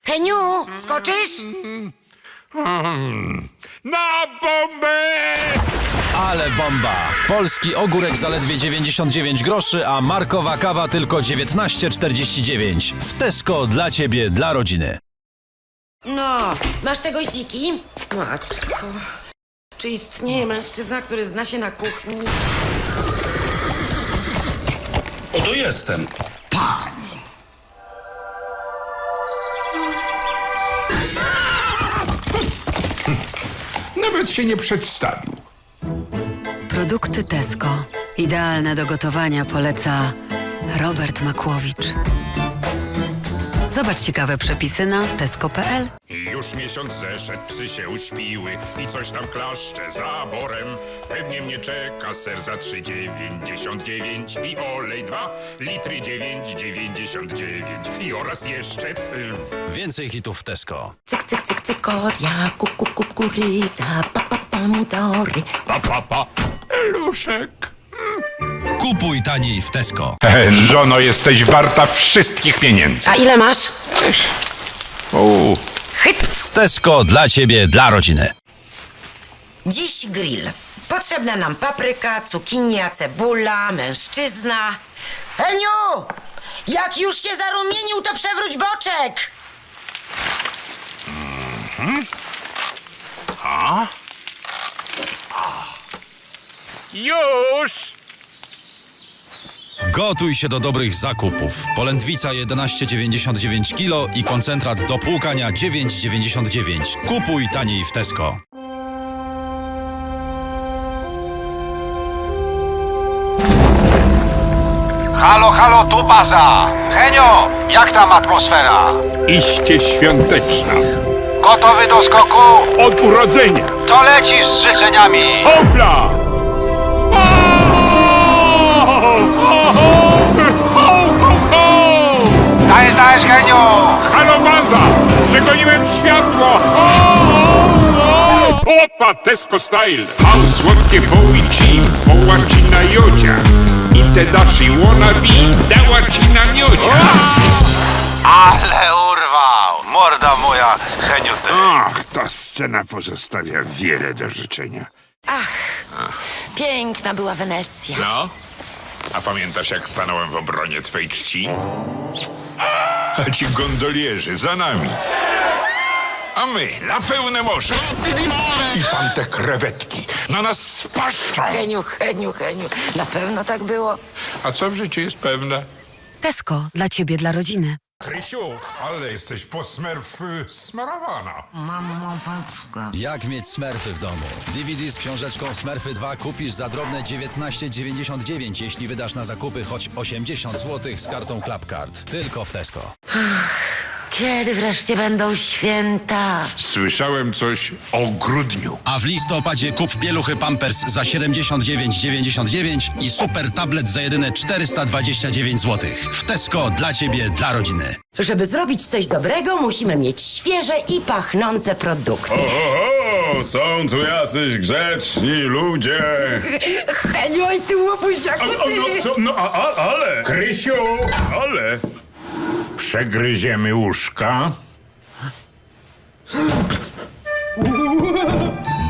G: Heniu, skoczysz?
C: Na bombę!
D: Ale bomba! Polski ogórek zaledwie 99 groszy, a markowa kawa tylko 19,49. W Tesco dla ciebie, dla rodziny.
G: No, masz te goździki? Matko, czy istnieje mężczyzna, który zna się na kuchni?
F: Oto jestem. Pani.
C: Nawet się nie przedstawił.
B: Produkty Tesco. Idealne do gotowania poleca Robert Makłowicz. Zobacz ciekawe przepisy na tesco.pl.
C: I już miesiąc zeszedł, psy się uśpiły i coś tam klaszcze zaborem. Pewnie mnie czeka ser za 3,99 i olej 2 litry 9,99 i oraz jeszcze...
D: Więcej hitów w Tesco.
G: Cyk, cyk, cyk, cykoria, kukurydza, pomidory.
C: Luszek.
D: Kupuj taniej w Tesco.
C: Żono, jesteś warta wszystkich pieniędzy.
G: A ile masz? Hyc!
D: Tesco dla ciebie, dla rodziny.
G: Dziś grill. Potrzebna nam papryka, cukinia, cebula, mężczyzna. Heniu! Jak już się zarumienił, to przewróć boczek!
C: Już!
D: Gotuj się do dobrych zakupów. Polędwica 11,99 kg i koncentrat do płukania 9,99. Kupuj taniej w Tesco.
L: Halo, halo, tu baza! Henio, jak tam atmosfera?
C: Iście świąteczna.
L: Gotowy do skoku?
C: Od urodzenia.
L: To lecisz z życzeniami!
C: Hopla!
L: Dajesz, Henio!
C: Halo baza! Przegoniłem światło! Opa, Tesco Style! Hał słodkie poły ci, poła ci na jodzia. I te daszy wannabe, dała ci na miodzia.
L: Ale urwał! Morda moja, Heniu, ty!
C: Ach, ta scena pozostawia wiele do życzenia.
G: Piękna była Wenecja.
C: No? A pamiętasz, jak stanąłem w obronie twej czci? A ci gondolierzy za nami. A my na pełne morze. I tam te krewetki na nas spaszczą.
G: Heniu, na pewno tak było?
C: A co w życiu jest pewne?
B: Tesco, dla ciebie, dla rodziny.
C: Krysiu, ale jesteś smarowana.
H: Jak mieć Smurfy w domu? DVD z książeczką Smurfy 2 kupisz za drobne 19,99, jeśli wydasz na zakupy choć 80 zł z kartą Clubcard. Tylko w Tesco.
G: Kiedy wreszcie będą święta?
C: Słyszałem coś o grudniu.
H: A w listopadzie kup pieluchy Pampers za 79,99 i super tablet za jedyne 429 zł. W Tesco dla ciebie, dla rodziny.
G: Żeby zrobić coś dobrego, musimy mieć świeże i pachnące produkty.
J: Oho, są tu jacyś grzeczni ludzie.
G: Heniu, i ty łobuziaku,
J: Ale... Krysiu! Ale...
C: Przegryziemy łóżka.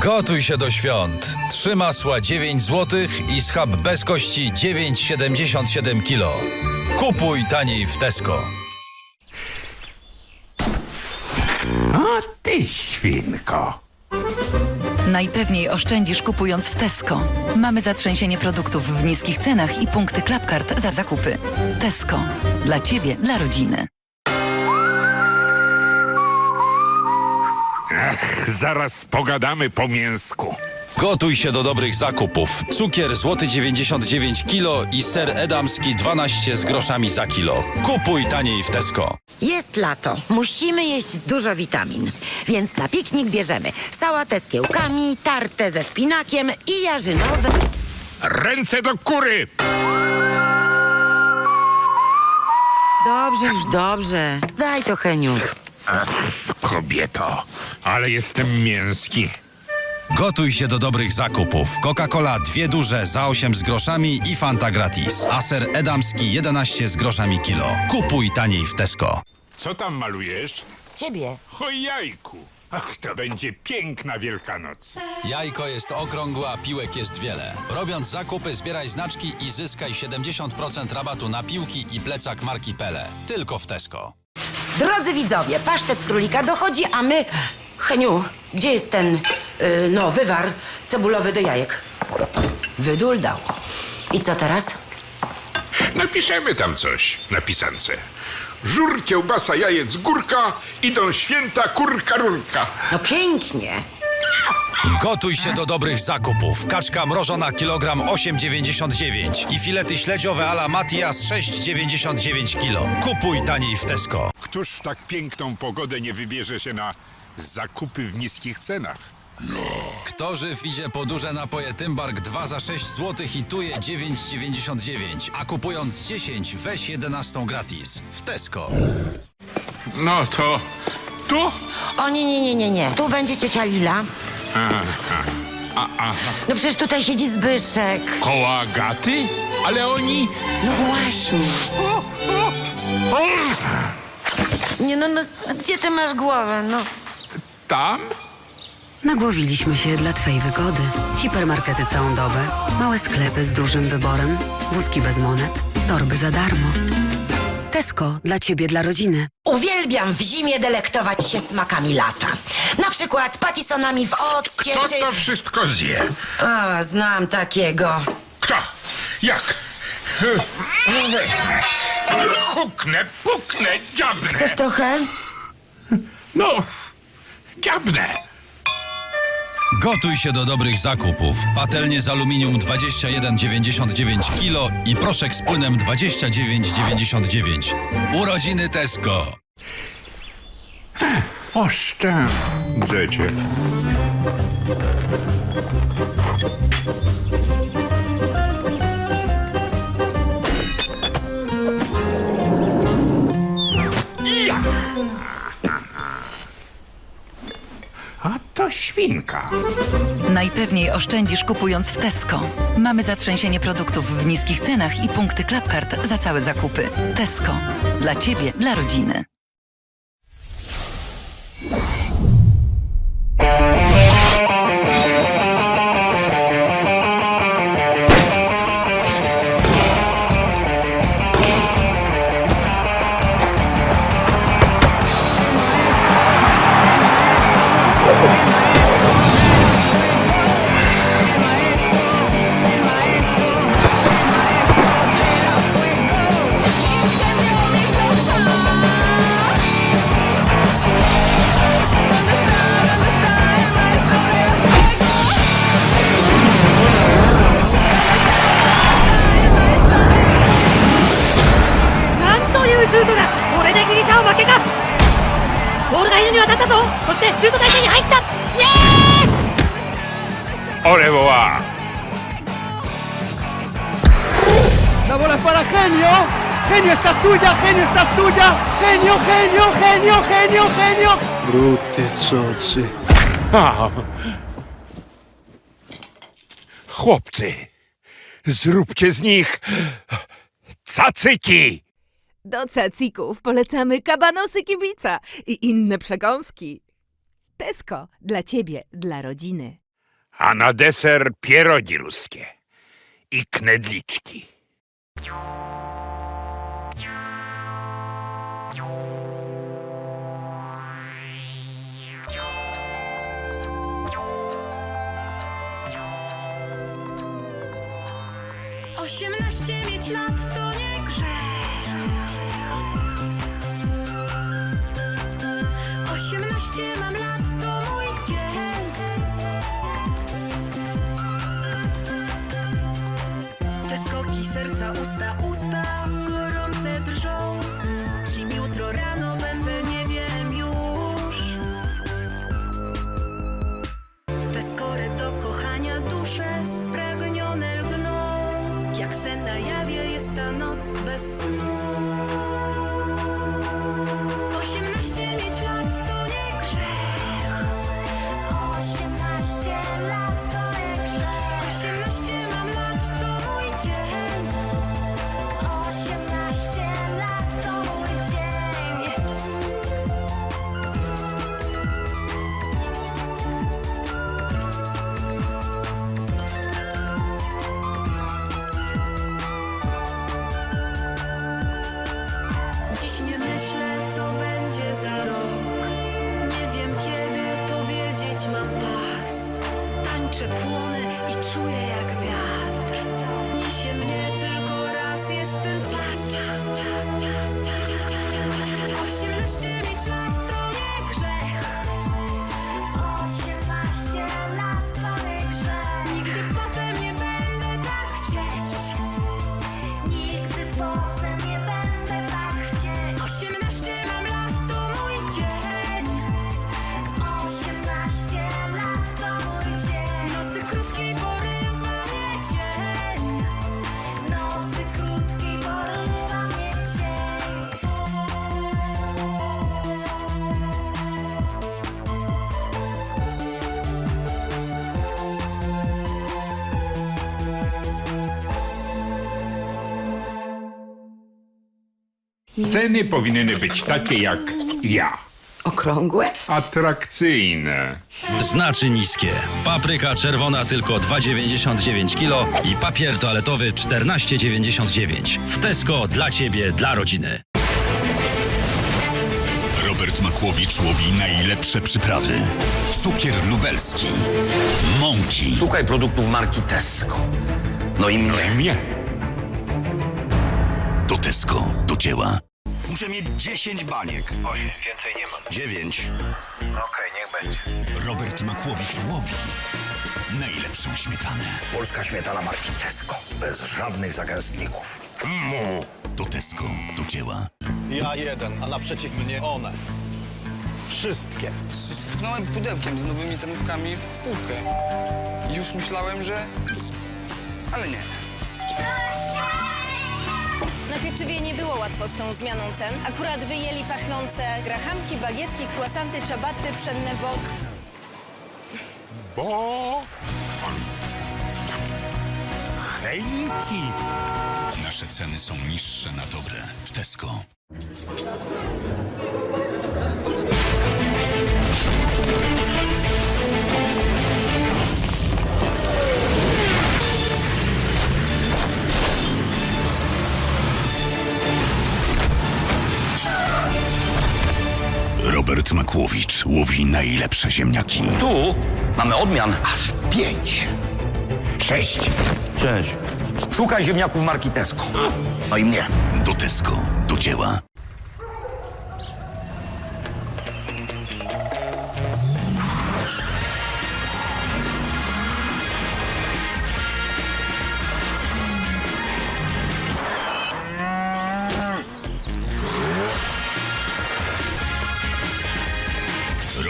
H: Gotuj się do świąt. 3 masła 9 zł i schab bez kości 9,77 kg. Kupuj taniej w Tesco.
C: O ty świnko.
M: Najpewniej oszczędzisz kupując w Tesco. Mamy zatrzęsienie produktów w niskich cenach i punkty Clubcard za zakupy. Tesco. Dla ciebie, dla rodziny.
C: Zaraz pogadamy po mięsku.
H: Gotuj się do dobrych zakupów. Cukier złoty 99 kg i ser edamski 12 z groszami za kilo. Kupuj taniej w Tesco.
G: Jest lato. Musimy jeść dużo witamin. Więc na piknik bierzemy sałatę z kiełkami, tartę ze szpinakiem i jarzynowe...
C: Ręce do kury!
G: Dobrze, już dobrze. Daj to, Heniu.
C: Ach, kobieto, ale jestem mięski.
H: Gotuj się do dobrych zakupów. Coca-Cola 2 duże za 8 z groszami i Fanta gratis. A ser edamski 11 z groszami kilo. Kupuj taniej w Tesco.
C: Co tam malujesz?
G: Ciebie.
C: Hoj jajku. Ach, to będzie piękna Wielkanoc.
H: Jajko jest okrągłe, a piłek jest wiele. Robiąc zakupy, zbieraj znaczki i zyskaj 70% rabatu na piłki i plecak marki Pele. Tylko w Tesco.
G: Drodzy widzowie, pasztet z królika dochodzi, a my... Heniu, gdzie jest ten, wywar cebulowy do jajek? Wyduldał. I co teraz?
C: Napiszemy tam coś na pisance. Żur, kiełbasa, jajec, górka, idą święta, kurka, rurka.
G: No pięknie.
H: Gotuj się do dobrych zakupów. Kaczka mrożona kilogram 8,99 i filety śledziowe a la Matias 6,99 kg. Kupuj taniej w Tesco.
C: Któż w tak piękną pogodę nie wybierze się na zakupy w niskich cenach?
H: Kto żyw idzie po duże napoje Tymbark 2 za 6 zł i tuje 9,99, a kupując 10 weź 11 gratis. W Tesco.
C: No to... Tu?
G: O nie. Tu będzie ciocia Lila. No przecież tutaj siedzi Zbyszek.
C: Koło Agaty? Ale oni...
G: No właśnie. Nie no, gdzie ty masz głowę, no?
C: Tam?
B: Nagłowiliśmy się dla twojej wygody. Hipermarkety całą dobę, małe sklepy z dużym wyborem, wózki bez monet, torby za darmo. Tesco, dla ciebie, dla rodziny.
G: Uwielbiam w zimie delektować się smakami lata. Na przykład patisonami w occie,
C: Kto
G: czy...
C: to wszystko zje?
G: A, znam takiego.
C: Kto? Jak? Wezmę. Huknę, puknę, dziabnę.
G: Chcesz trochę?
C: No, dziabnę.
H: Gotuj się do dobrych zakupów. Patelnie z aluminium 21,99 kg i proszek z płynem 29,99. Urodziny Tesco.
C: Oszczędrzecie. A to świnka.
M: Najpewniej oszczędzisz kupując w Tesco. Mamy zatrzęsienie produktów w niskich cenach i punkty Clubcard za całe zakupy. Tesco. Dla Ciebie, dla rodziny.
C: Au revoir.
L: La bola es para Genio. Genio, esta es tuya. Genio, esta es tuya. Genio, genio, genio, genio, genio.
F: Bruty cocy.
C: Chłopcy, zróbcie z nich cacyki.
N: Do cacików polecamy kabanosy kibica i inne przekąski. Tesco. Dla Ciebie, dla rodziny.
C: A na deser pierogi ruskie i knedliczki.
K: Osiemnaście mieć lat to nie grzech. 18 mam lat, to mój dzień. Te skoki serca, usta gorące drżą. Kim jutro rano będę, nie wiem już. Te skory do kochania dusze spragnione lgną. Jak sen na jawie jest ta noc bez snu. 18 mieć lat to nie grzech. 18 lat to nie grzech. 18 mam lat, to mój dzień. 18 lat to mój dzień. Dziś nie myślę, co będzie za rok. Nie wiem, kiedy powiedzieć mam pas. Tańczę, płonę i czuję jak wiatr. Niesie mnie tylko raz, jest ten czas. 18 mieć lat to nie grzech. 18 lat to nie grzech. Nigdy potem nie będę tak chcieć. Nigdy potem nie będę tak chcieć. 18 mam lat, to mój dzień. 18 lat to mój dzień. Nocy krótkiej porywa mnie cień. Nocy krótkiej porywa mnie cień.
C: Ceny powinny być takie jak ja.
G: Okrągłe?
C: Atrakcyjne.
H: Znaczy niskie. Papryka czerwona tylko 2,99 kg i papier toaletowy 14,99. W Tesco dla Ciebie, dla rodziny.
F: Robert Makłowicz łowi najlepsze przyprawy. Cukier lubelski. Mąki.
L: Szukaj produktów marki Tesco. No i mnie.
C: Mnie.
F: Do Tesco, do dzieła.
I: Muszę mieć 10 baniek.
O: 8, więcej nie mam.
I: 9.
O: Okej, niech będzie.
F: Robert Makłowicz łowi najlepszą śmietanę.
I: Polska śmietana marki Tesco. Bez żadnych zagęstników.
F: Do Tesco, do dzieła.
P: Ja jeden, a naprzeciw mnie one. Wszystkie.
Q: Stuknąłem pudełkiem z nowymi cenówkami w półkę. Już myślałem, że... Ale nie.
K: Na pieczywie nie było łatwo z tą zmianą cen. Akurat wyjęli pachnące grachamki, bagietki, kruasanty, ciabaty, pszenne
F: Hejki! Nasze ceny są niższe na dobre w Tesco. Robert Makłowicz łowi najlepsze ziemniaki.
I: Tu mamy odmian aż 5. 6. Cześć. Szukaj ziemniaków marki Tesco. No i mnie.
F: Do Tesco, do dzieła.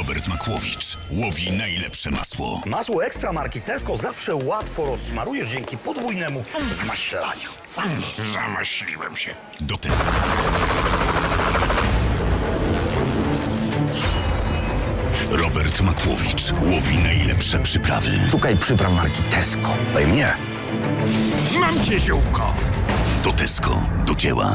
F: Robert Makłowicz łowi najlepsze masło.
I: Masło ekstra marki Tesco zawsze łatwo rozsmarujesz dzięki podwójnemu zmaślaniu.
C: Zamaśliłem się.
F: Do tego. Robert Makłowicz łowi najlepsze przyprawy.
I: Szukaj przypraw marki Tesco. No i mnie.
C: Mam cię, ziółko.
F: Do Tesco, do dzieła.